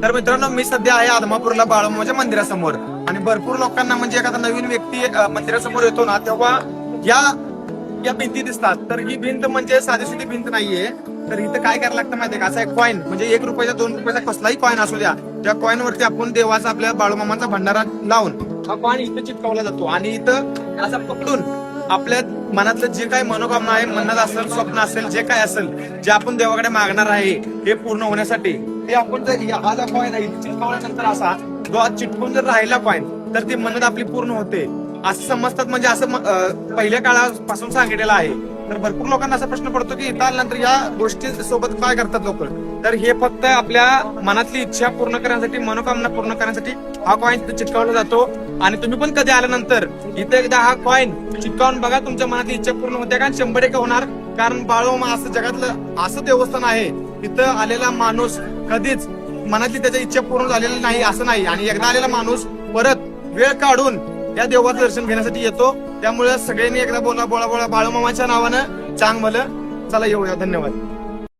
तर मित्रांनो, मी सध्या आहे आदमापूरला बाळूमामाच्या मंदिरासमोर आणि भरपूर लोकांना म्हणजे एखादा नवीन व्यक्ती मंदिरासमोर येतो ना, तेव्हा या भिंती दिसतात. तर ही भिंत म्हणजे साधीसुधी भिंत नाहीये. तर इथं काय करायला लागतं माहितीये का, असा एक कॉईन म्हणजे 1 रुपयाचा 2 रुपयाचा कसलाही कॉईन असू द्या, त्या कॉईन वरती आपण देवाचा आपल्या बाळूमामाचा भंडारा लावून हा कॉईन इथं चिटकवला जातो आणि इथं असा पकडून आपल्या मनातलं जे काही मनोकामना आहे, मनात असेल, स्वप्न असेल, जे काय असेल, जे आपण देवाकडे मागणार आहे हे पूर्ण होण्यासाठी ते आपण जर हा जो कॉईन आहे चिटकवल्यानंतर असा जो आज चिटकून जर राहिला कॉईन तर ती मन्नत आपली पूर्ण होते असं समजतात. म्हणजे असं पहिल्या काळापासून सांगितलेलं आहे. तर भरपूर लोकांना असा प्रश्न पडतो की इथं आल्यानंतर या गोष्टी सोबत काय करतात लोक. तर हे फक्त आपल्या मनातली इच्छा पूर्ण करण्यासाठी, मनोकामना पूर्ण करण्यासाठी हा कॉईन चिटकावला जातो. आणि तुम्ही पण कधी आल्यानंतर इथे एकदा हा कॉईन चिटकावून बघा, तुमच्या मनातली इच्छा पूर्ण होते का? 100% होणार. कारण बाळूमामा असं जगातलं असं देवस्थान आहे, तिथं आलेला माणूस कधीच मनातली त्याच्या इच्छा पूर्ण झालेली नाही असं नाही. आणि एकदा आलेला माणूस परत वेळ काढून या देवाचं दर्शन घेण्यासाठी येतो. त्यामुळे सगळ्यांनी एकदा बोला बोळा बोळा बाळूमामाच्या नावानं चांग भलं. चला येऊया. धन्यवाद.